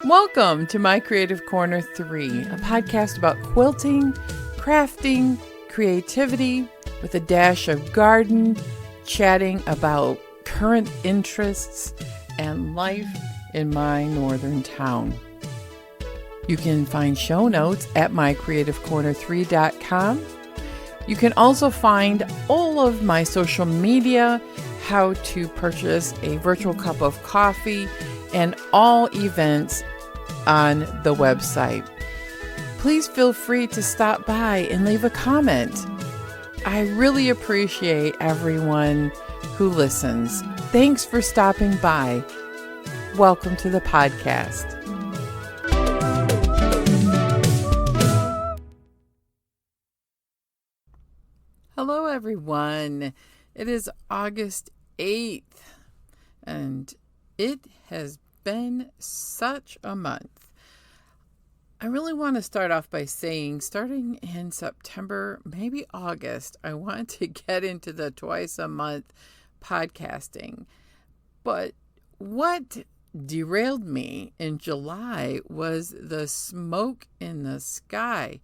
Welcome to My Creative Corner 3, a podcast about quilting, crafting, creativity, with a dash of garden, chatting about current interests and life in my northern town. You can find show notes at mycreativecorner3.com. You can also find all of my social media, how to purchase a virtual cup of coffee, and all events on the website. Please feel free to stop by and leave a comment. I really appreciate everyone who listens. Thanks for stopping by. Welcome to the podcast. Hello, everyone. It is August 8th, and it has been such a month. I really want to start off by saying, starting in September, maybe August, I want to get into the twice a month podcasting. But what derailed me in July was the smoke in the sky.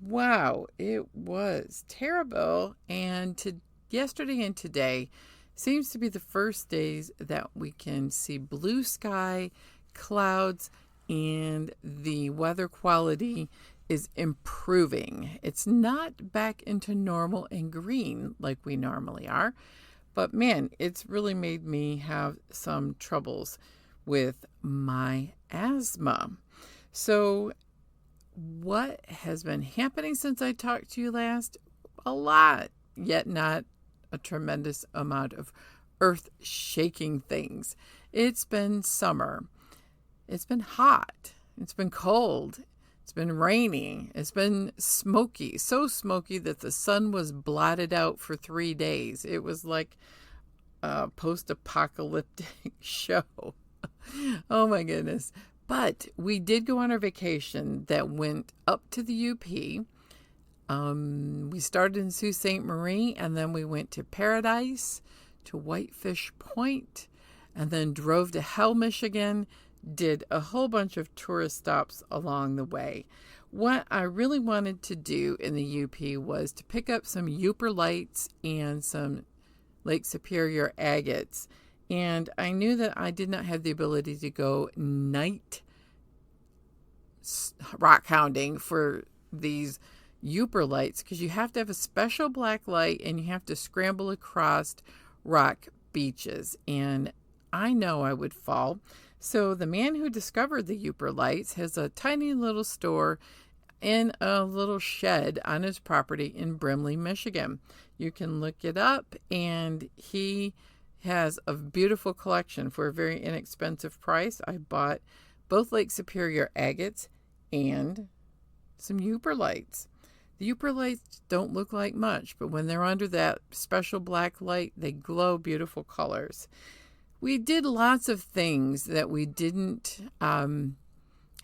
Wow, it was terrible. And yesterday and today seems to be the first days that we can see blue sky, clouds, and the weather quality is improving. It's not back into normal and green like we normally are, but man, it's really made me have some troubles with my asthma. So what has been happening since I talked to you last? A lot, yet not a tremendous amount of earth-shaking things. It's been summer. It's been hot. It's been cold. It's been rainy. It's been smoky. So smoky that the sun was blotted out for 3 days. It was like a post-apocalyptic show. Oh my goodness. But we did go on our vacation that went up to the UP. We started in Sault Ste. Marie, and then we went to Paradise, to Whitefish Point, and then drove to Hell, Michigan, did a whole bunch of tourist stops along the way. What I really wanted to do in the UP was to pick up some Yooper lights and some Lake Superior agates. And I knew that I did not have the ability to go night rock hounding for these Yooper lights because you have to have a special black light and you have to scramble across rock beaches. And I know I would fall. So the man who discovered the Yooper lights has a tiny little store in a little shed on his property in Brimley, Michigan. You can look it up, and he has a beautiful collection for a very inexpensive price. I bought both Lake Superior agates and some Yooper lights. The Yooper lights don't look like much, but when they're under that special black light, they glow beautiful colors. We did lots of things that we didn't have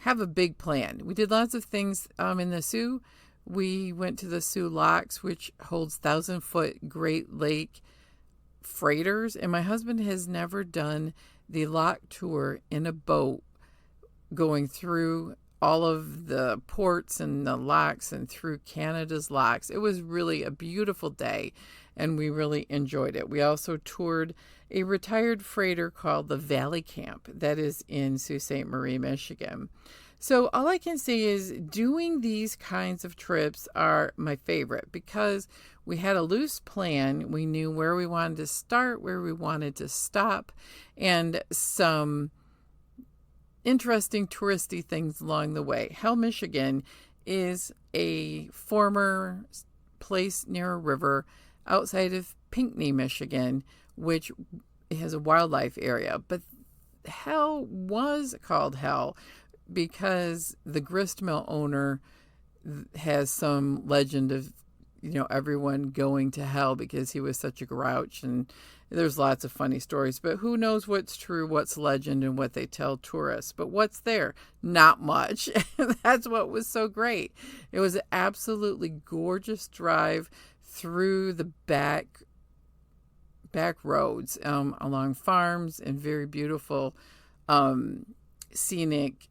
a big plan. We did lots of things in the Soo. We went to the Soo Locks, which holds 1,000-foot Great Lake freighters, and my husband has never done the lock tour in a boat going through all of the ports and the locks and through Canada's locks. It was really a beautiful day, and we really enjoyed it. We also toured a retired freighter called the Valley Camp that is in Sault Ste. Marie, Michigan. So all I can say is doing these kinds of trips are my favorite because we had a loose plan. We knew where we wanted to start, where we wanted to stop, and some interesting touristy things along the way. Hell, Michigan is a former place near a river outside of Pinckney, Michigan, which has a wildlife area. But Hell was called Hell because the grist mill owner has some legend of, everyone going to hell because he was such a grouch, and there's lots of funny stories, but who knows what's true, what's legend, and what they tell tourists. But what's there? Not much. That's what was so great. It was an absolutely gorgeous drive through the back roads along farms and very beautiful scenic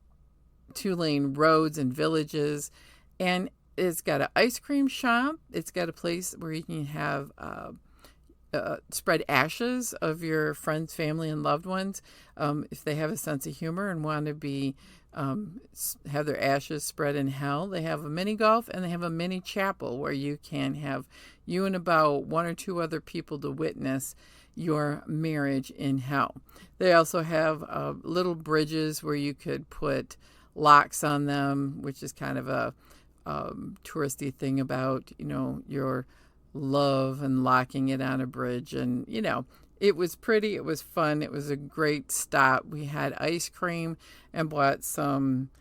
two-lane roads and villages. And it's got an ice cream shop. It's got a place where you can have spread ashes of your friends, family, and loved ones if they have a sense of humor and want to be have their ashes spread in hell. They have a mini golf and they have a mini chapel where you can have you and about one or two other people to witness your marriage in hell. They also have little bridges where you could put locks on them, which is kind of a touristy thing about, your love and locking it on a bridge. And, it was pretty. It was fun. It was a great stop. We had ice cream and bought some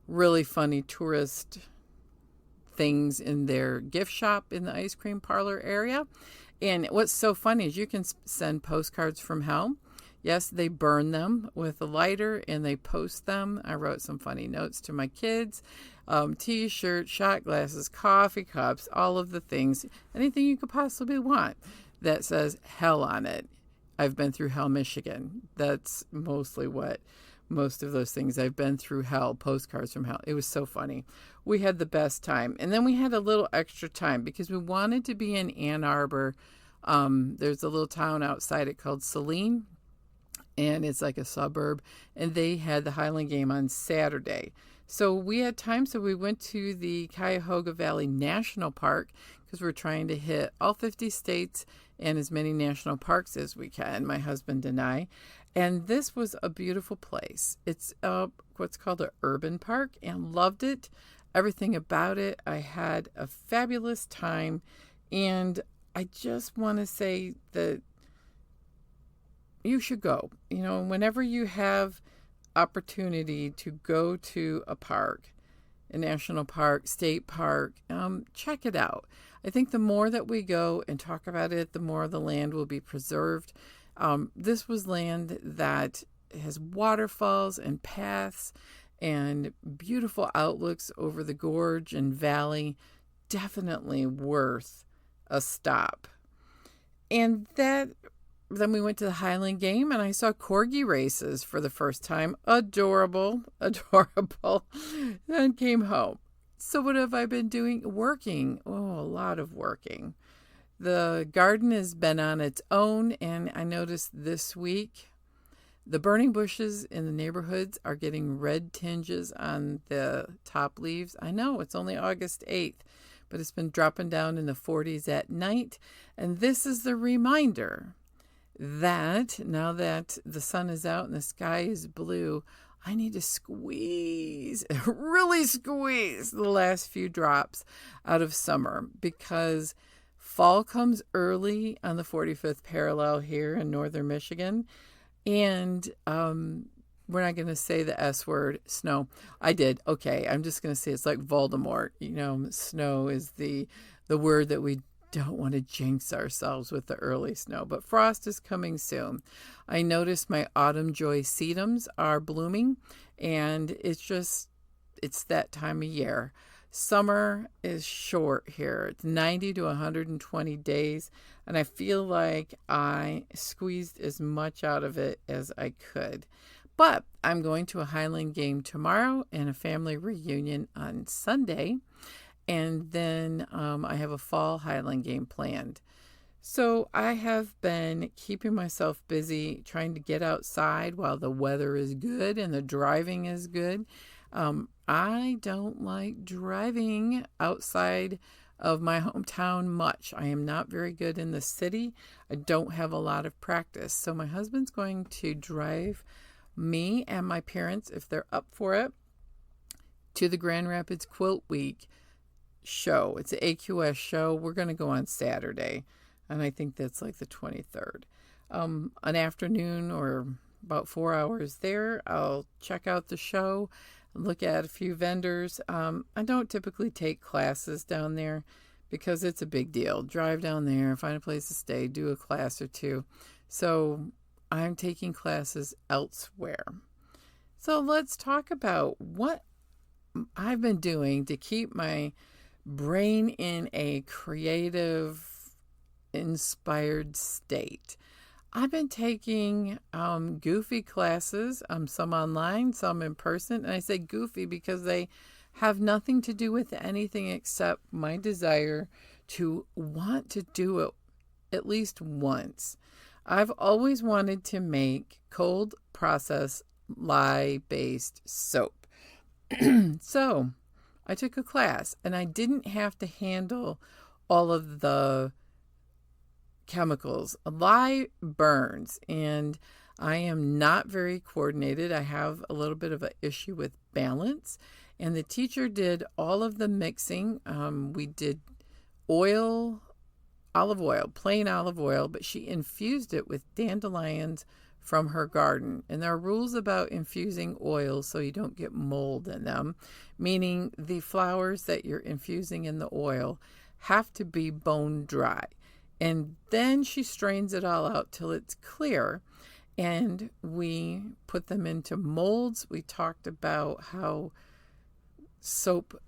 really funny tourist things in their gift shop in the ice cream parlor area. And what's so funny is you can send postcards from hell. Yes, they burn them with a lighter and they post them. I wrote some funny notes to my kids. T-shirts, shot glasses, coffee cups, all of the things, anything you could possibly want that says hell on it. I've been through hell, Michigan. That's mostly what most of those things. I've been through hell, postcards from hell. It was so funny. We had the best time. And then we had a little extra time because we wanted to be in Ann Arbor. There's a little town outside it called Saline, and it's like a suburb. And they had the Highland Game on Saturday. So we had time, so we went to the Cuyahoga Valley National Park because we're trying to hit all 50 states and as many national parks as we can, my husband and I. And this was a beautiful place. It's what's called an urban park, and loved it. Everything about it. I had a fabulous time. And I just want to say that you should go. Whenever you have opportunity to go to a park, a national park, state park, check it out. I think the more that we go and talk about it, the more the land will be preserved. This was land that has waterfalls and paths and beautiful outlooks over the gorge and valley. Definitely worth a stop. And then we went to the Highland Game and I saw corgi races for the first time. Adorable. Then came home. So what have I been doing? Working. Oh, a lot of working. The garden has been on its own, and I noticed this week the burning bushes in the neighborhoods are getting red tinges on the top leaves. I know it's only August 8th, but it's been dropping down in the 40s at night. And this is the reminder that now that the sun is out and the sky is blue, I need to really squeeze the last few drops out of summer, because fall comes early on the 45th parallel here in northern Michigan. And we're not going to say the S word, snow. I did. Okay, I'm just going to say it's like Voldemort. Snow is the word that we don't want to jinx ourselves with the early snow, but frost is coming soon. I noticed my autumn joy sedums are blooming, and it's that time of year. Summer is short here. It's 90 to 120 days, and I feel like I squeezed as much out of it as I could. But I'm going to a Highland Game tomorrow and a family reunion on Sunday. And then I have a fall Highland Game planned. So I have been keeping myself busy trying to get outside while the weather is good and the driving is good. I don't like driving outside of my hometown much. I am not very good in the city. I don't have a lot of practice. So my husband's going to drive me and my parents, if they're up for it, to the Grand Rapids Quilt Week show. It's an AQS show. We're going to go on Saturday, and I think that's like the 23rd. An afternoon or about 4 hours there. I'll check out the show, look at a few vendors. I don't typically take classes down there because it's a big deal. Drive down there, find a place to stay, do a class or two. So I'm taking classes elsewhere. So let's talk about what I've been doing to keep my brain in a creative, inspired state. I've been taking goofy classes, some online, some in person. And I say goofy because they have nothing to do with anything except my desire to want to do it at least once. I've always wanted to make cold process lye based soap. So I took a class and I didn't have to handle all of the chemicals. Lye burns, and I am not very coordinated. I have a little bit of an issue with balance, and the teacher did all of the mixing. We did oil, olive oil, plain olive oil, but she infused it with dandelions from her garden. And there are rules about infusing oils so you don't get mold in them, meaning the flowers that you're infusing in the oil have to be bone dry. And then she strains it all out till it's clear. And we put them into molds. We talked about how soap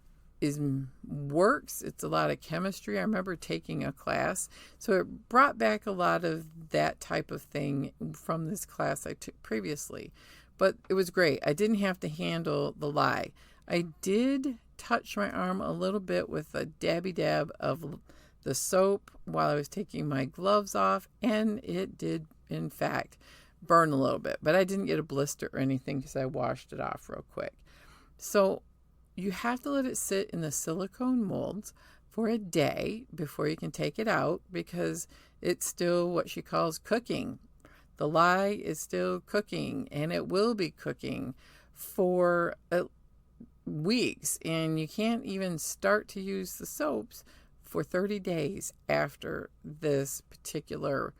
works. It's a lot of chemistry. I remember taking a class. So it brought back a lot of that type of thing from this class I took previously. But it was great. I didn't have to handle the lye. I did touch my arm a little bit with a dabby dab of the soap while I was taking my gloves off, and it did, in fact, burn a little bit. But I didn't get a blister or anything because I washed it off real quick. So you have to let it sit in the silicone molds for a day before you can take it out because it's still what she calls cooking. The lye is still cooking, and it will be cooking for weeks. And you can't even start to use the soaps for 30 days after this particular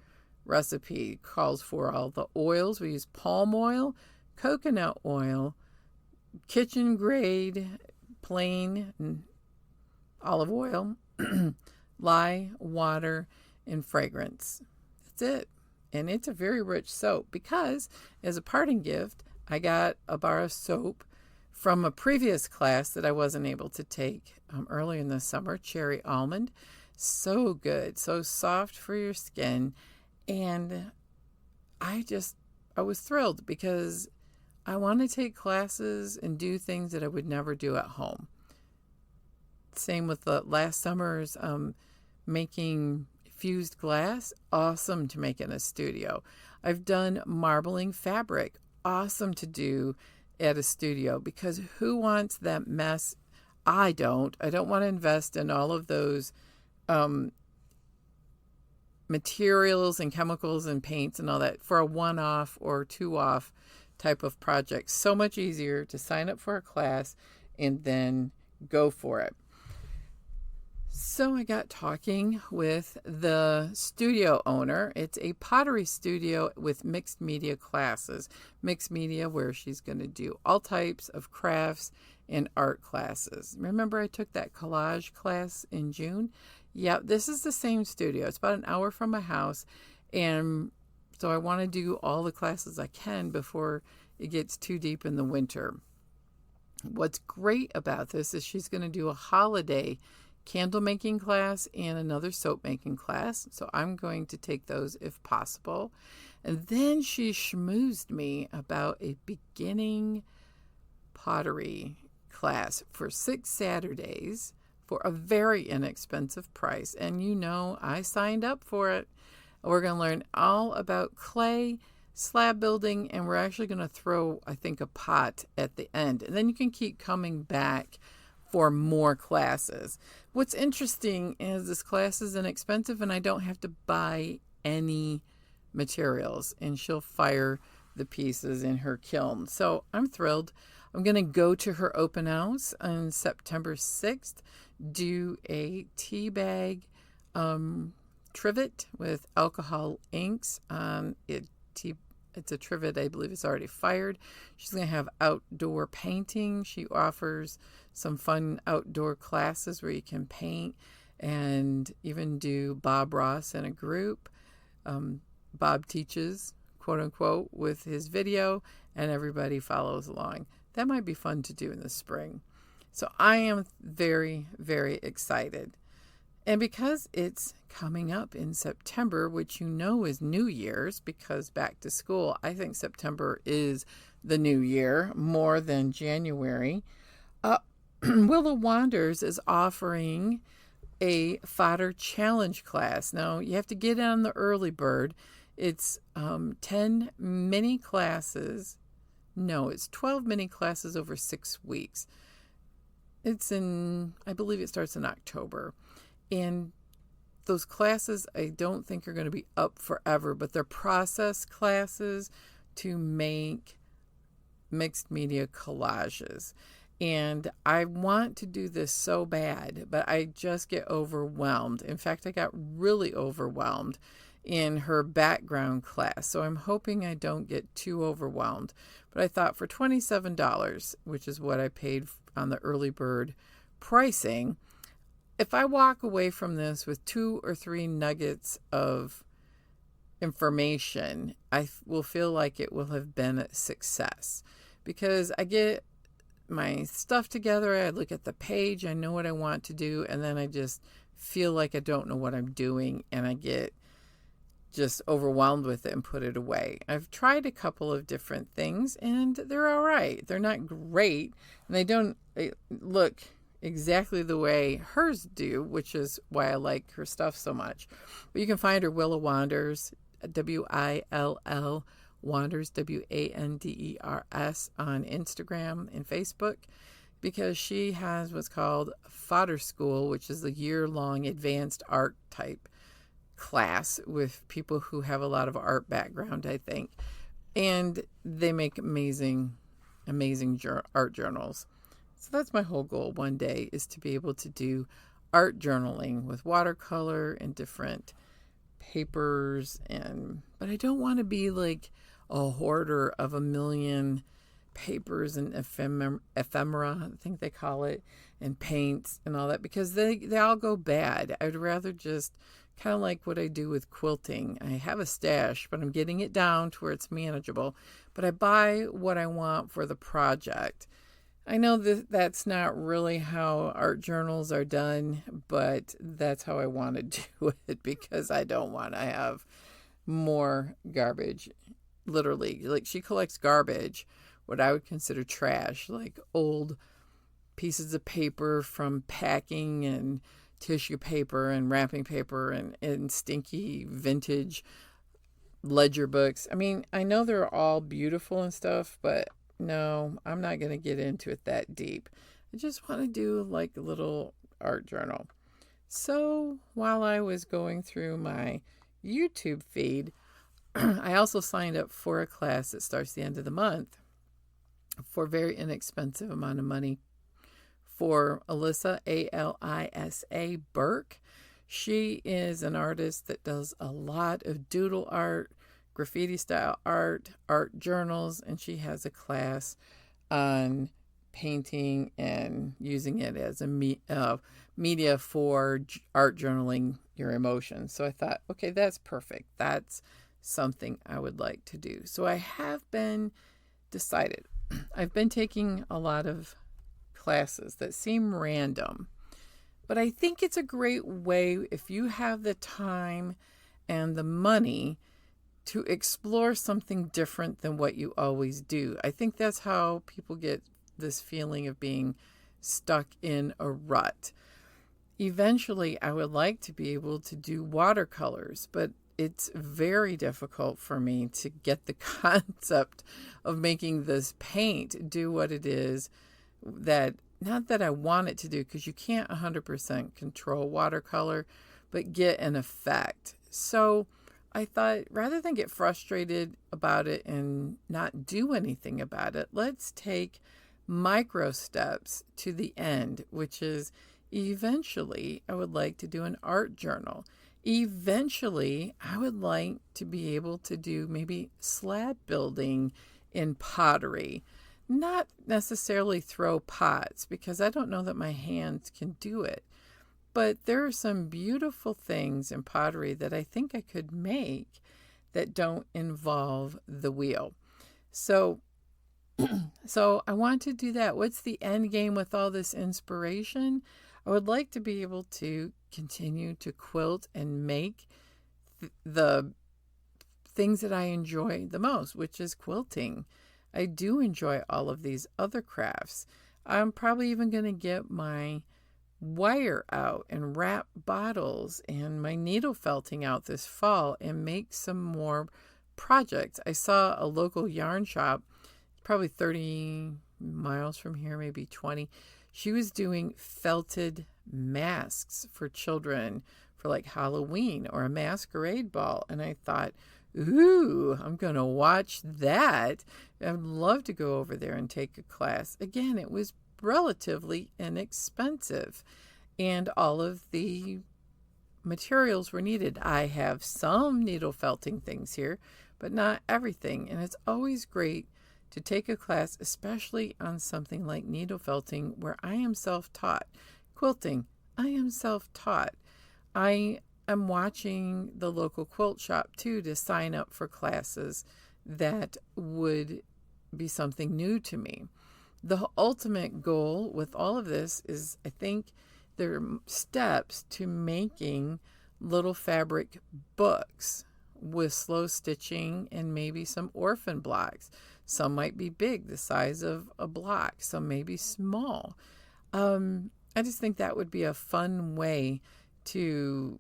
recipe calls for all the oils. We use palm oil, coconut oil, kitchen grade, plain olive oil, lye, water, and fragrance. That's it. And it's a very rich soap because as a parting gift, I got a bar of soap from a previous class that I wasn't able to take earlier in the summer, cherry almond. So good, so soft for your skin. And I was thrilled because I want to take classes and do things that I would never do at home. Same with the last summer's making fused glass. Awesome to make in a studio. I've done marbling fabric. Awesome to do at a studio because who wants that mess? I don't want to invest in all of those materials and chemicals and paints and all that for a one-off or two-off type of project. So much easier to sign up for a class and then go for it. So I got talking with the studio owner. It's a pottery studio with mixed media classes. Mixed media where she's going to do all types of crafts and art classes. Remember I took that collage class in June? Yeah, this is the same studio. It's about an hour from my house. And so I want to do all the classes I can before it gets too deep in the winter. What's great about this is she's going to do a holiday candle making class and another soap making class. So I'm going to take those if possible. And then she schmoozed me about a beginning pottery class for 6 Saturdays for a very inexpensive price. And you know, I signed up for it. We're going to learn all about clay, slab building, and we're actually going to throw, I think, a pot at the end. And then you can keep coming back for more classes. What's interesting is this class is inexpensive and I don't have to buy any materials, and she'll fire the pieces in her kiln. So I'm thrilled. I'm going to go to her open house on September 6th, do a tea bag trivet with alcohol inks on it. It's a trivet, I believe it's already fired. She's going to have outdoor painting. She offers some fun outdoor classes where you can paint and even do Bob Ross in a group. Bob teaches, quote unquote, with his video, and everybody follows along. That might be fun to do in the spring. So I am very, very excited. And because it's coming up in September, which you know is New Year's, because back to school, I think September is the new year more than January. Uh, Willow Wanders is offering a fodder challenge class. Now, you have to get on the early bird. It's 10 mini classes. No, it's 12 mini classes over 6 weeks. I believe it starts in October. And those classes I don't think are going to be up forever, but they're process classes to make mixed media collages. And I want to do this so bad, but I just get overwhelmed. In fact, I got really overwhelmed in her background class. So I'm hoping I don't get too overwhelmed. But I thought for $27, which is what I paid on the early bird pricing, if I walk away from this with 2 or 3 nuggets of information, I will feel like it will have been a success, because I get my stuff together, I look at the page, I know what I want to do, and then I just feel like I don't know what I'm doing, and I get just overwhelmed with it and put it away. I've tried a couple of different things, and they're all right. They're not great, and they look exactly the way hers do, which is why I like her stuff so much. But you can find her Willow Wanders, WILL Wanders, WANDERS, on Instagram and Facebook, because she has what's called Fodder School, which is a year-long advanced art type class with people who have a lot of art background, I think. And they make amazing art journals. So that's my whole goal one day, is to be able to do art journaling with watercolor and different papers. But I don't want to be like a hoarder of a million papers and ephemera, I think they call it, and paints and all that, because they all go bad. I'd rather just kind of like what I do with quilting. I have a stash, but I'm getting it down to where it's manageable. But I buy what I want for the project. I know that that's not really how art journals are done, but that's how I want to do it, because I don't want to have more garbage. Literally, like, she collects garbage, what I would consider trash, like old pieces of paper from packing and tissue paper and wrapping paper and stinky vintage ledger books. I mean, I know they're all beautiful and stuff, but no, I'm not going to get into it that deep. I just want to do like a little art journal. So while I was going through my YouTube feed, I also signed up for a class that starts the end of the month for a very inexpensive amount of money for Alisa, Alisa Burke. She is an artist that does a lot of doodle art, graffiti style art journals, and she has a class on painting and using it as a media for art journaling your emotions. So I thought, okay, that's perfect. That's something I would like to do. So I have been decided. I've been taking a lot of classes that seem random, but I think it's a great way, if you have the time and the money, to explore something different than what you always do. I think that's how people get this feeling of being stuck in a rut. Eventually, I would like to be able to do watercolors, but it's very difficult for me to get the concept of making this paint do what it is that, not that I want it to do, because you can't 100% control watercolor, but get an effect. So I thought, rather than get frustrated about it and not do anything about it, let's take micro steps to the end, which is eventually I would like to do an art journal. Eventually, I would like to be able to do maybe slab building in pottery. Not necessarily throw pots, because I don't know that my hands can do it. But there are some beautiful things in pottery that I think I could make that don't involve the wheel. So I want to do that. What's the end game with all this inspiration? I would like to be able to continue to quilt and make the things that I enjoy the most, which is quilting. I do enjoy all of these other crafts. I'm probably even going to get my wire out and wrap bottles and my needle felting out this fall and make some more projects. I saw a local yarn shop, probably 30 miles from here, maybe 20. She was doing felted masks for children for like Halloween or a masquerade ball. And I thought, ooh, I'm going to watch that. I'd love to go over there and take a class. Again, it was relatively inexpensive, and all of the materials were needed. I have some needle felting things here, but not everything. And it's always great to take a class, especially on something like needle felting, where I am self-taught. Quilting, I am self-taught. I am watching the local quilt shop too to sign up for classes that would be something new to me. The ultimate goal with all of this is, I think, there are steps to making little fabric books with slow stitching and maybe some orphan blocks. Some might be big, the size of a block. Some may be small. I just think that would be a fun way to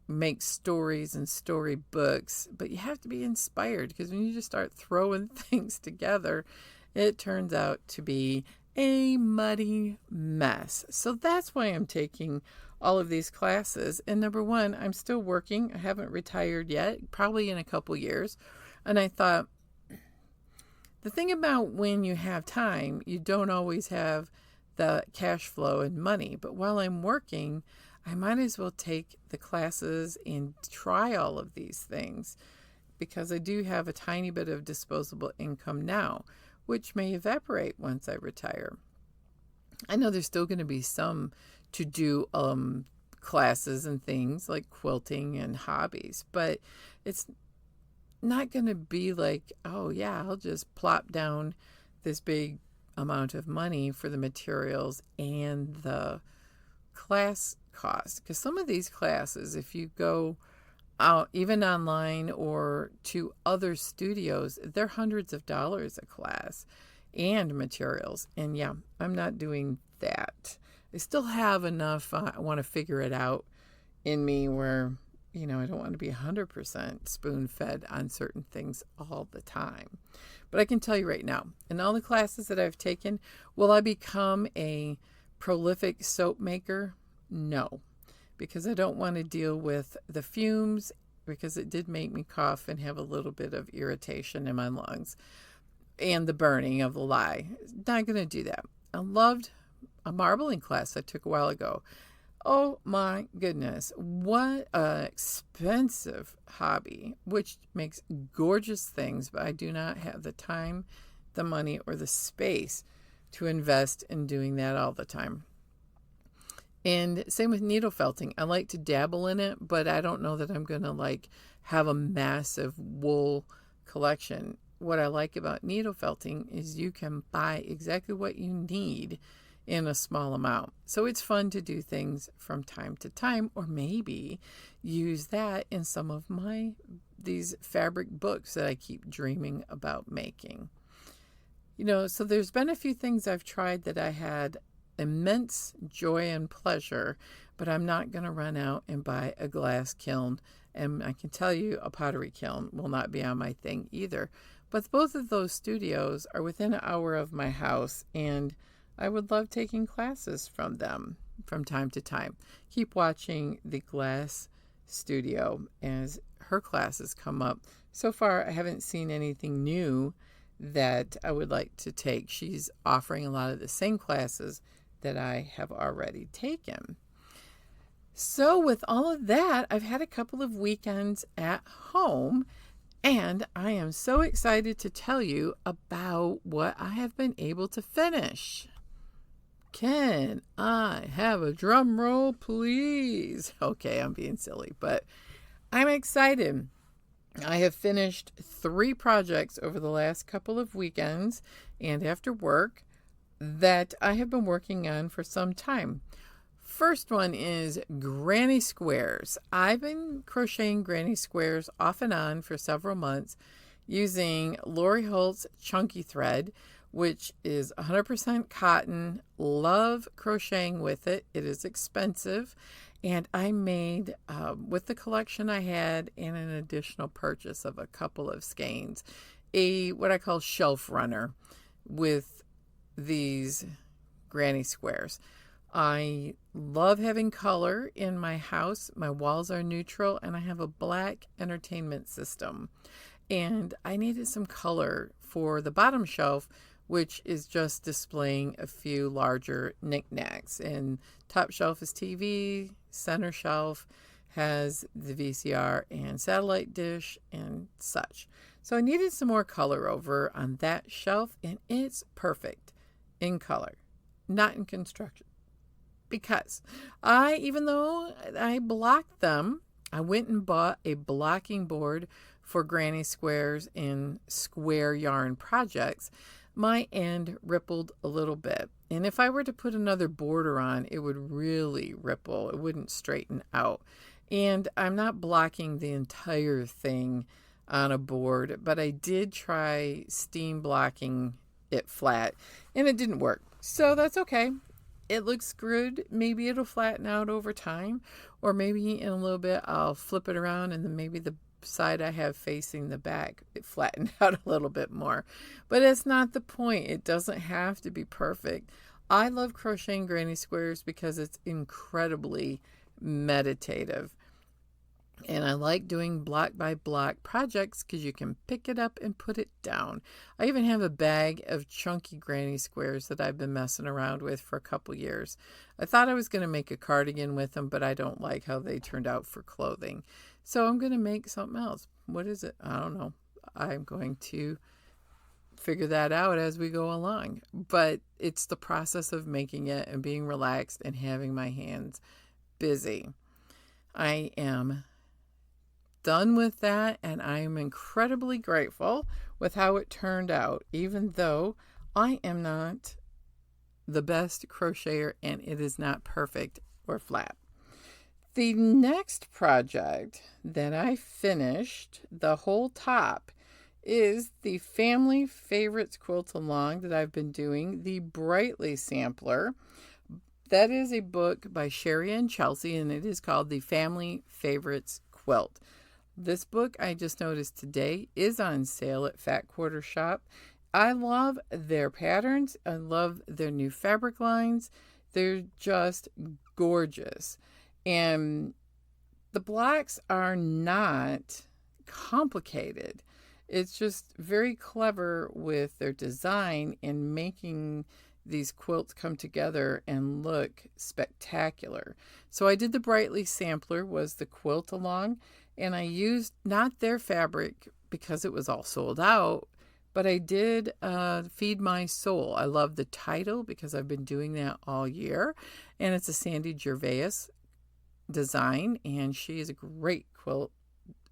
make stories and storybooks, but you have to be inspired, because when you just start throwing things together, it turns out to be a muddy mess. So that's why I'm taking all of these classes. And number one, I'm still working. I haven't retired yet, probably in a couple years. And I thought, the thing about when you have time, you don't always have the cash flow and money. But while I'm working, I might as well take the classes and try all of these things, because I do have a tiny bit of disposable income now, which may evaporate once I retire. I know there's still going to be some to do classes and things like quilting and hobbies, but it's not going to be like, oh yeah, I'll just plop down this big amount of money for the materials and the class cost. Because some of these classes, if you go out even online or to other studios, they're hundreds of dollars a class and materials. And yeah, I'm not doing that. I still have enough, I want to figure it out in me where, I don't want to be 100% spoon-fed on certain things all the time. But I can tell you right now, in all the classes that I've taken, will I become a prolific soap maker? No, because I don't want to deal with the fumes, because it did make me cough and have a little bit of irritation in my lungs, and the burning of the lye. Not going to do that. I loved a marbling class I took a while ago. Oh my goodness, what an expensive hobby, which makes gorgeous things, but I do not have the time, the money, or the space to invest in doing that all the time. And same with needle felting. I like to dabble in it, but I don't know that I'm going to have a massive wool collection. What I like about needle felting is you can buy exactly what you need in a small amount. So it's fun to do things from time to time, or maybe use that in some of these fabric books that I keep dreaming about making. So there's been a few things I've tried that I had immense joy and pleasure, but I'm not going to run out and buy a glass kiln. And I can tell you a pottery kiln will not be on my thing either. But both of those studios are within an hour of my house, and I would love taking classes from them from time to time. Keep watching the Glass Studio as her classes come up. So far, I haven't seen anything new that I would like to take. She's offering a lot of the same classes that I have already taken. So with all of that, I've had a couple of weekends at home, and I am so excited to tell you about what I have been able to finish. Can I have a drum roll, please? Okay, I'm being silly, but I'm excited. I have finished 3 projects over the last couple of weekends and after work that I have been working on for some time. First one is granny squares. I've been crocheting granny squares off and on for several months using Lori Holt's chunky thread, which is 100% cotton. Love crocheting with it. It is expensive. And I made, with the collection I had and an additional purchase of a couple of skeins, what I call shelf runner with these granny squares. I love having color in my house. My walls are neutral and I have a black entertainment system. And I needed some color for the bottom shelf, which is just displaying a few larger knickknacks. And top shelf is TV, center shelf has the VCR and satellite dish and such. So I needed some more color over on that shelf, and it's perfect in color, not in construction. Because even though I blocked them, I went and bought a blocking board for granny squares in square yarn projects. My end rippled a little bit. And if I were to put another border on, it would really ripple. It wouldn't straighten out. And I'm not blocking the entire thing on a board, but I did try steam blocking it flat, and it didn't work. So that's okay. It looks good. Maybe it'll flatten out over time, or maybe in a little bit I'll flip it around and then maybe the side I have facing the back, it flattened out a little bit more. But it's not the point. It doesn't have to be perfect. I love crocheting granny squares because it's incredibly meditative. And I like doing block by block projects because you can pick it up and put it down. I even have a bag of chunky granny squares that I've been messing around with for a couple years. I thought I was going to make a cardigan with them, but I don't like how they turned out for clothing. So I'm going to make something else. What is it? I don't know. I'm going to figure that out as we go along. But it's the process of making it and being relaxed and having my hands busy. I am done with that, and I am incredibly grateful with how it turned out, even though I am not the best crocheter and it is not perfect or flat. The next project that I finished, the whole top, is the Family Favorites Quilt Along that I've been doing, the Brightly Sampler. That is a book by Sherry and Chelsea, and it is called the Family Favorites Quilt. This book, I just noticed today, is on sale at Fat Quarter Shop. I love their patterns. I love their new fabric lines. They're just gorgeous. And the blocks are not complicated. It's just very clever with their design in making these quilts come together and look spectacular. So I did the Brightly Sampler, was the quilt along, and I used not their fabric because it was all sold out, but I did Feed My Soul. I love the title because I've been doing that all year, and it's a Sandy Gervais design, and she is a great quilt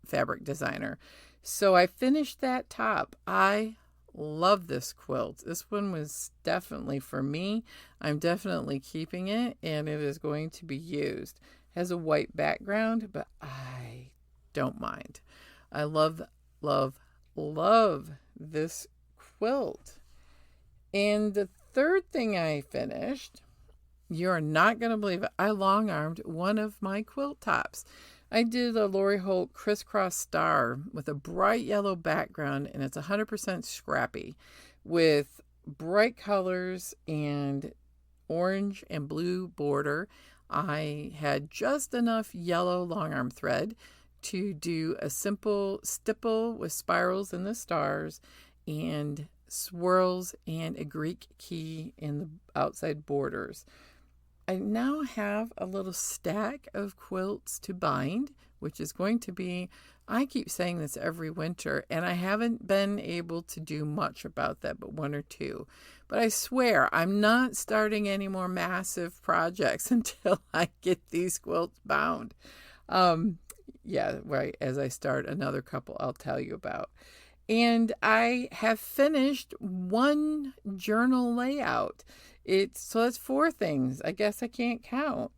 fabric designer. So I finished that top. I love this quilt. This one was definitely for me. I'm definitely keeping it, and it is going to be used. It has a white background, but I don't mind. I love, love, love this quilt. And the third thing I finished, you're not going to believe it, I long-armed one of my quilt tops. I did a Lori Holt crisscross star with a bright yellow background, and it's 100% scrappy with bright colors and orange and blue border. I had just enough yellow long arm thread to do a simple stipple with spirals in the stars and swirls and a Greek key in the outside borders. I now have a little stack of quilts to bind, which is going to be, I keep saying this every winter, and I haven't been able to do much about that, but one or two. But I swear, I'm not starting any more massive projects until I get these quilts bound. Right, as I start another couple I'll tell you about. And I have finished one journal layout. So that's four things. I guess I can't count.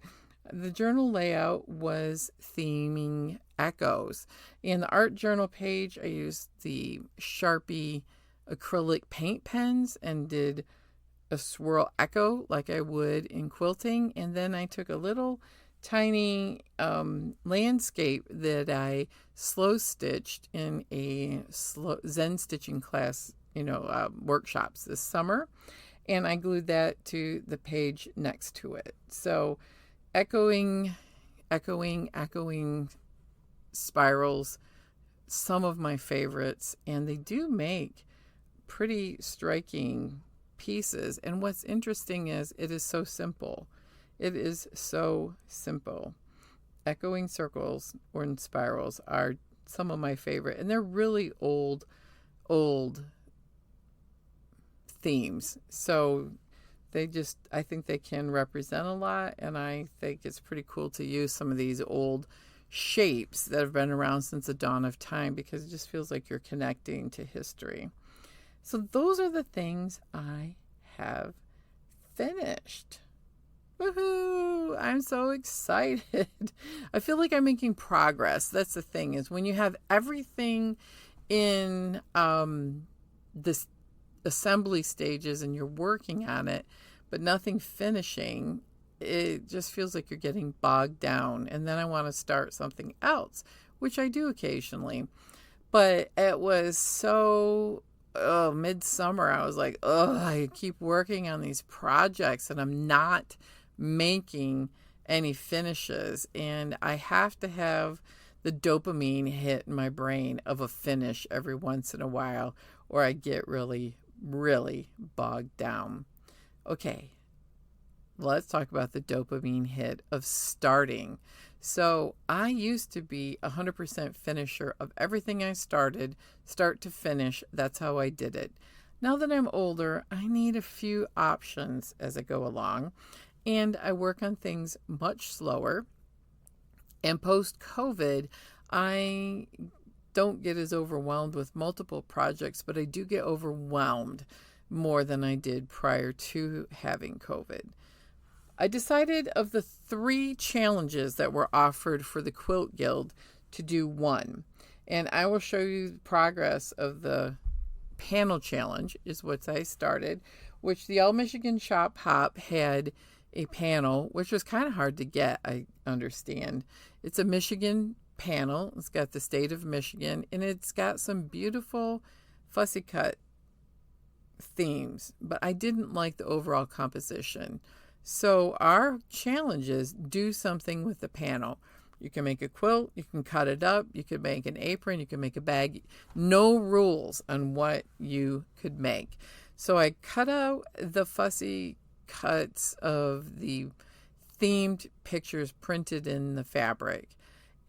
The journal layout was theming echoes. In the art journal page, I used the Sharpie acrylic paint pens and did a swirl echo like I would in quilting. And then I took a little tiny landscape that I slow stitched in a Zen stitching class, workshops this summer. And I glued that to the page next to it. So echoing spirals, some of my favorites, and they do make pretty striking pieces. And what's interesting is it is so simple. It is so simple. Echoing circles or spirals are some of my favorite, and they're really old themes. So I think they can represent a lot, and I think it's pretty cool to use some of these old shapes that have been around since the dawn of time, because it just feels like you're connecting to history. So those are the things I have finished. Woohoo! I'm so excited. I feel like I'm making progress. That's the thing, is when you have everything in this assembly stages and you're working on it, but nothing finishing, it just feels like you're getting bogged down. And then I want to start something else, which I do occasionally. But it was so midsummer, I was like, I keep working on these projects and I'm not making any finishes. And I have to have the dopamine hit in my brain of a finish every once in a while, or I get really, really bogged down. Okay, let's talk about the dopamine hit of starting. So I used to be 100% finisher of everything I started, start to finish. That's how I did it. Now that I'm older, I need a few options as I go along, and I work on things much slower. And post-COVID, I don't get as overwhelmed with multiple projects, but I do get overwhelmed more than I did prior to having COVID. I decided of the 3 challenges that were offered for the Quilt Guild to do one. And I will show you the progress of the panel challenge, is what I started, which the All Michigan Shop Hop had a panel, which was kind of hard to get, I understand. It's a Michigan panel. It's got the state of Michigan, and it's got some beautiful fussy cut themes, but I didn't like the overall composition. So our challenge is do something with the panel. You can make a quilt, you can cut it up, you could make an apron, you can make a bag. No rules on what you could make. So I cut out the fussy cuts of the themed pictures printed in the fabric,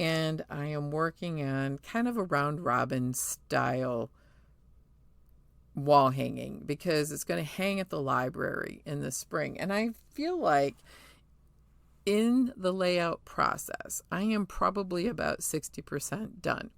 and I am working on kind of a round robin style wall hanging, because it's going to hang at the library in the spring. And I feel like in the layout process, I am probably about 60% done.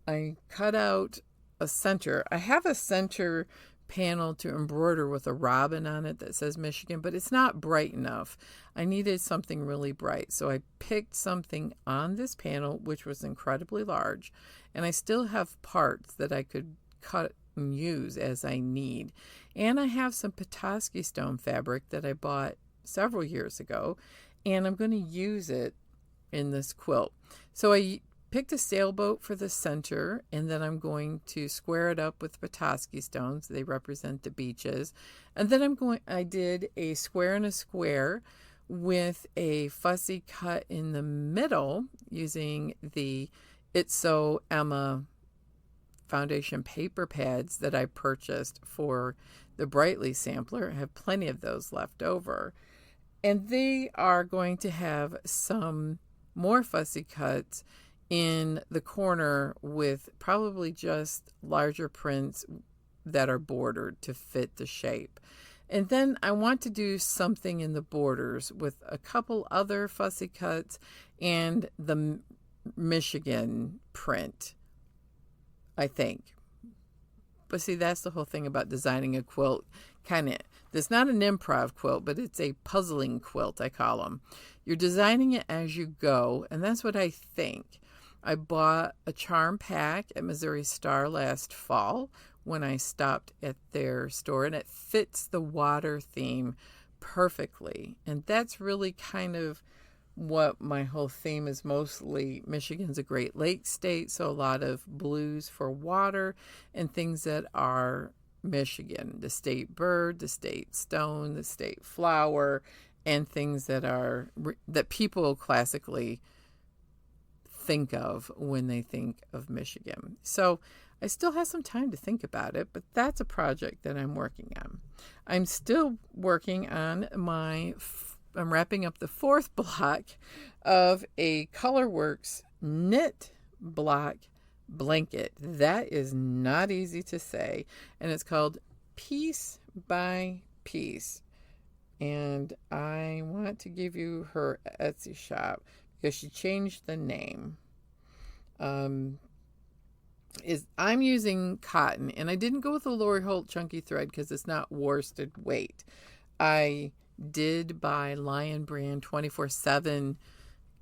I cut out a center. I have a center panel to embroider with a robin on it that says Michigan, but it's not bright enough. I needed something really bright. So I picked something on this panel, which was incredibly large, and I still have parts that I could cut and use as I need. And I have some Petoskey stone fabric that I bought several years ago, and I'm going to use it in this quilt. So I picked a sailboat for the center, and then I'm going to square it up with Petoskey stones. They represent the beaches. And then I did a square and a square with a fussy cut in the middle using the It's So Emma foundation paper pads that I purchased for the Brightly sampler. I have plenty of those left over. And they are going to have some more fussy cuts in the corner with probably just larger prints that are bordered to fit the shape. And then I want to do something in the borders with a couple other fussy cuts and the Michigan print, I think. But see, that's the whole thing about designing a quilt. Kind of It's not an improv quilt, but it's a puzzling quilt, I call them. You're designing it as you go, and that's what I think. I bought a charm pack at Missouri Star last fall when I stopped at their store, and it fits the water theme perfectly. And that's really kind of what my whole theme is mostly. Michigan's a Great Lakes state, so a lot of blues for water and things that are Michigan, the state bird, the state stone, the state flower, and things that are that people classically think of when they think of Michigan. So I still have some time to think about it, but that's a project that I'm working on. I'm still working on I'm wrapping up the 4th block of a Colorworks knit block blanket. That is not easy to say, and it's called Piece by Piece. And I want to give you her Etsy shop because she changed the name. I'm using cotton, and I didn't go with the Lori Holt chunky thread because it's not worsted weight. I did buy Lion Brand 24/7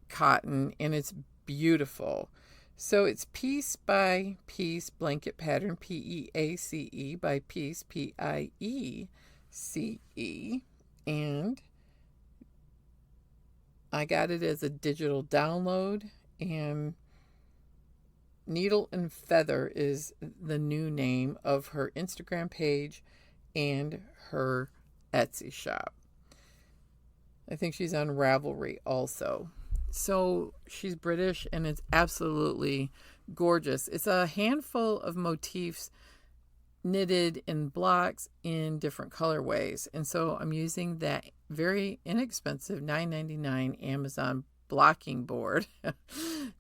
cotton, and it's beautiful. So it's Piece by Piece blanket pattern, PEACE by Piece, PIECE. And I got it as a digital download, and Needle and Feather is the new name of her Instagram page and her Etsy shop. I think she's on Ravelry also. So she's British, and it's absolutely gorgeous. It's a handful of motifs knitted in blocks in different colorways. And so I'm using that very inexpensive $9.99 Amazon blocking board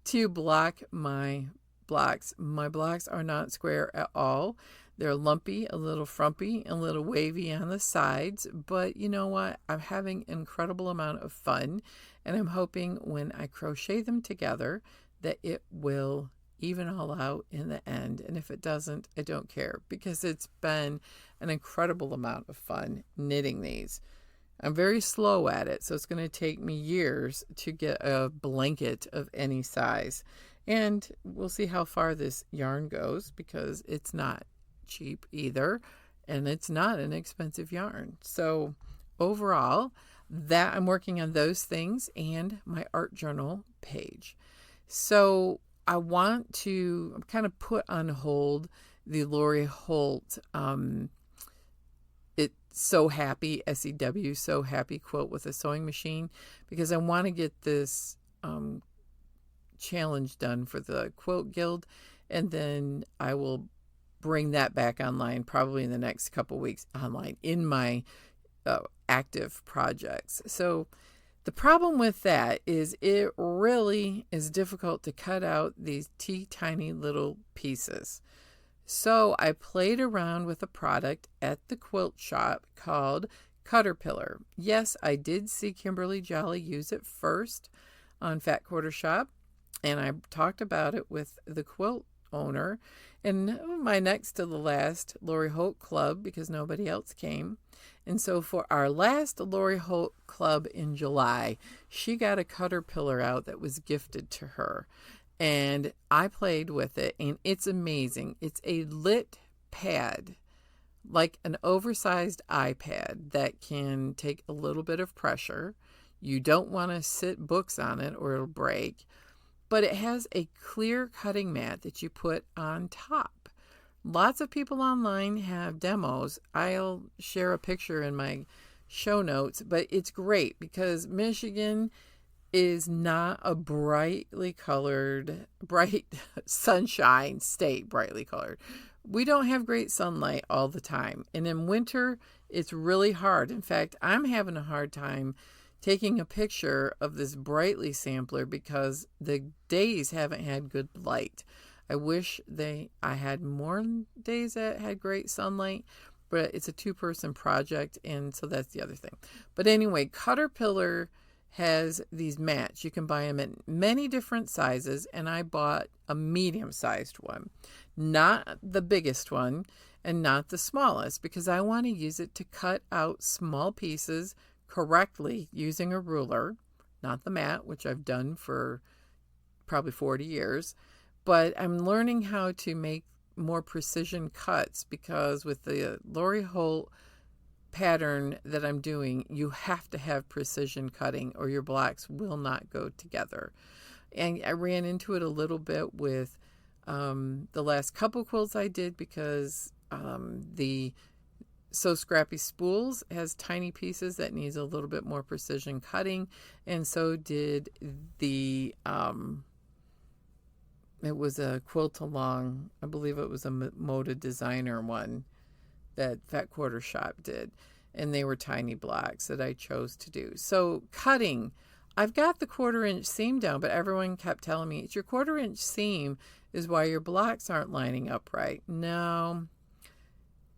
to block my blocks. My blocks are not square at all. They're lumpy, a little frumpy, a little wavy on the sides, but you know what? I'm having an incredible amount of fun, and I'm hoping when I crochet them together that it will even all out in the end. And if it doesn't, I don't care, because it's been an incredible amount of fun knitting these. I'm very slow at it, so it's going to take me years to get a blanket of any size. And we'll see how far this yarn goes, because it's not cheap either, and it's not an expensive yarn. So overall, that I'm working on those things and my art journal page. So I want to kind of put on hold the Lori Holt It's So Happy, SEW, So Happy quilt with a sewing machine, because I want to get this challenge done for the Quilt Guild, and then I will bring that back online probably in the next couple weeks online in my active projects. So the problem with that is it really is difficult to cut out these tiny little pieces. So I played around with a product at the quilt shop called Cutterpillar. Yes, I did see Kimberly Jolly use it first on Fat Quarter Shop, and I talked about it with the quilt owner and my next to the last Lori Holt Club, because nobody else came. And so for our last Lori Holt Club in July, she got a Cutterpillar out that was gifted to her. And I played with it, and it's amazing. It's a lit pad, like an oversized iPad that can take a little bit of pressure. You don't want to sit books on it or it'll break. But it has a clear cutting mat that you put on top. Lots of people online have demos. I'll share a picture in my show notes, but it's great because Michigan is not a bright sunshine state, brightly colored. We don't have great sunlight all the time. And in winter, it's really hard. In fact, I'm having a hard time taking a picture of this Brightly sampler because the days haven't had good light. I wish I had more days that had great sunlight, but it's a 2-person project, and so that's the other thing. But anyway, Cutterpillar has these mats. You can buy them in many different sizes, and I bought a medium-sized one, not the biggest one. and not the smallest, because I want to use it to cut out small pieces correctly using a ruler, not the mat, which I've done for probably 40 years. But I'm learning how to make more precision cuts, because with the Lori Holt pattern that I'm doing, you have to have precision cutting or your blocks will not go together. And I ran into it a little bit with the last couple quilts I did, because the So Scrappy Spools has tiny pieces that needs a little bit more precision cutting, and so did the it was a Quilt-A-Long, I believe it was a Moda Designer one that Fat Quarter Shop did, and they were tiny blocks that I chose to do. So cutting, I've got the 1/4-inch seam down, but everyone kept telling me, it's your 1/4-inch seam is why your blocks aren't lining up right. No,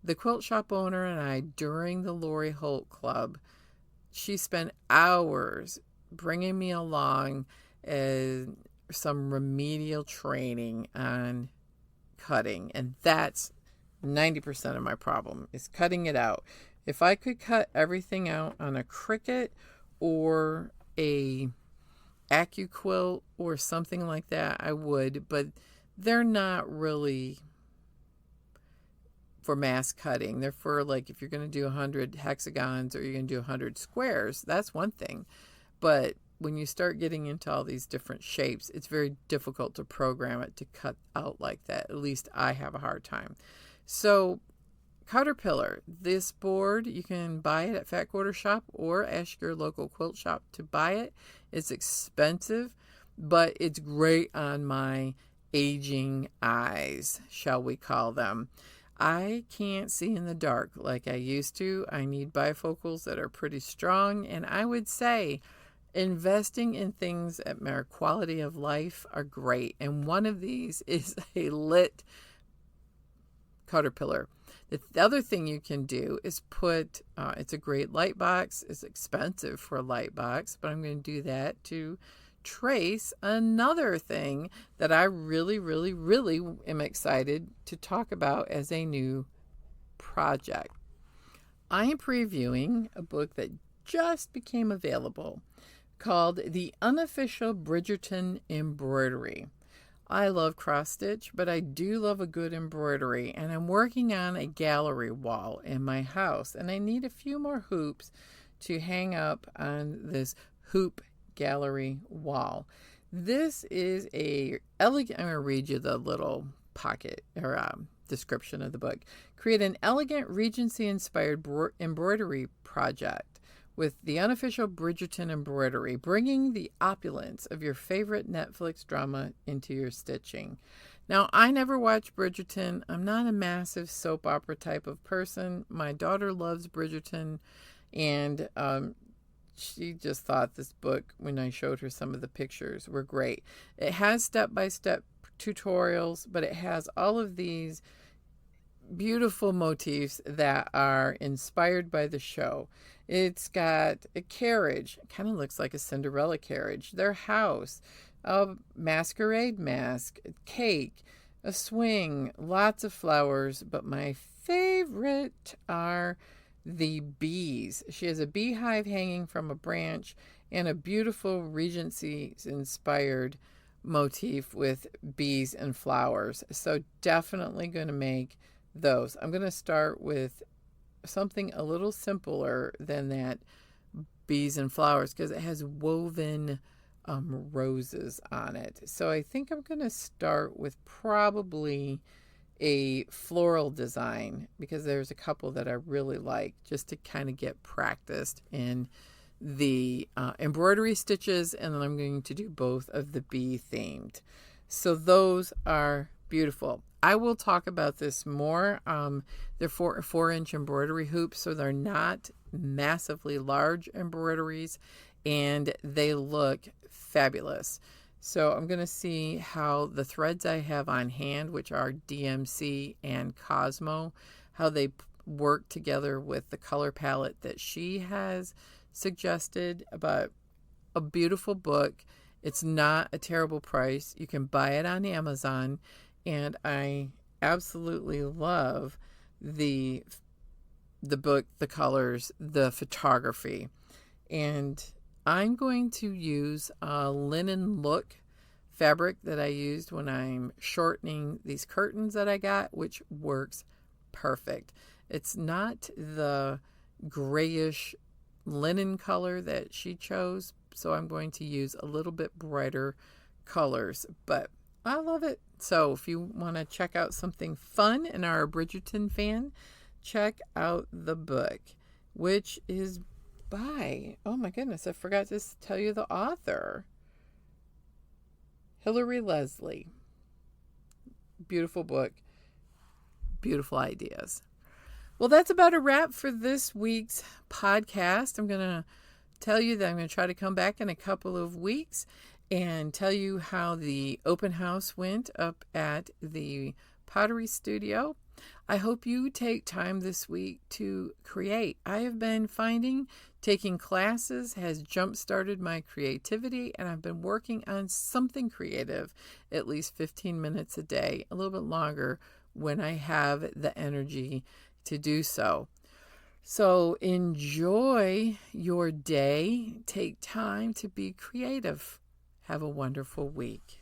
the quilt shop owner and I, during the Lori Holt Club, she spent hours bringing me along some remedial training on cutting, and that's 90% of my problem, is cutting it out. If I could cut everything out on a Cricut or a AccuQuilt or something like that, I would, but they're not really for mass cutting. They're for, like, if you're going to do 100 hexagons or you're going to do 100 squares, that's one thing. But when you start getting into all these different shapes, it's very difficult to program it to cut out like that. At least I have a hard time. So Caterpillar, this board, you can buy it at Fat Quarter Shop or ask your local quilt shop to buy it. It's expensive, but it's great on my aging eyes, shall we call them. I can't see in the dark like I used to. I need bifocals that are pretty strong, and I would say investing in things at my quality of life are great, and one of these is a lit Caterpillar. The other thing you can do is put, it's a great light box. It's expensive for a light box, but I'm going to do that to trace another thing that I really, really, really am excited to talk about as a new project. I am previewing a book that just became available called The Unofficial Bridgerton Embroidery. I love cross stitch, but I do love a good embroidery, and I'm working on a gallery wall in my house, and I need a few more hoops to hang up on this hoop gallery wall. This is a elegant, I'm going to read you the little pocket or description of the book. Create an elegant Regency-inspired embroidery project with the unofficial Bridgerton embroidery, bringing the opulence of your favorite Netflix drama into your stitching. Now, I never watched Bridgerton. I'm not a massive soap opera type of person. My daughter loves Bridgerton, and she just thought this book, when I showed her some of the pictures, were great. It has step-by-step tutorials, but it has all of these beautiful motifs that are inspired by the show. It's got a carriage, it kind of looks like a Cinderella carriage, their house, a masquerade mask, a cake, a swing, lots of flowers, but my favorite are the bees. She has a beehive hanging from a branch and a beautiful Regency-inspired motif with bees and flowers. So definitely going to make those. I'm going to start with something a little simpler than that bees and flowers, because it has woven roses on it. So I think I'm going to start with probably a floral design, because there's a couple that I really like, just to kind of get practiced in the embroidery stitches, and then I'm going to do both of the bee themed. So those are beautiful. I will talk about this more. They're 4-inch embroidery hoops, so they're not massively large embroideries, and they look fabulous. So I'm going to see how the threads I have on hand, which are DMC and Cosmo, how they work together with the color palette that she has suggested. But a beautiful book. It's not a terrible price. You can buy it on Amazon. And I absolutely love the book, the colors, the photography. And I'm going to use a linen look fabric that I used when I'm shortening these curtains that I got, which works perfect. It's not the grayish linen color that she chose, so I'm going to use a little bit brighter colors, but I love it. So if you want to check out something fun and are a Bridgerton fan, check out the book, which is by, oh my goodness, I forgot to tell you the author, Hilary Leslie. Beautiful book, beautiful ideas. Well, that's about a wrap for this week's podcast. I'm going to tell you that I'm going to try to come back in a couple of weeks and tell you how the open house went up at the Pottery Studio. I hope you take time this week to create. I have been finding taking classes has jump-started my creativity, and I've been working on something creative at least 15 minutes a day, a little bit longer when I have the energy to do so. So enjoy your day. Take time to be creative. Have a wonderful week.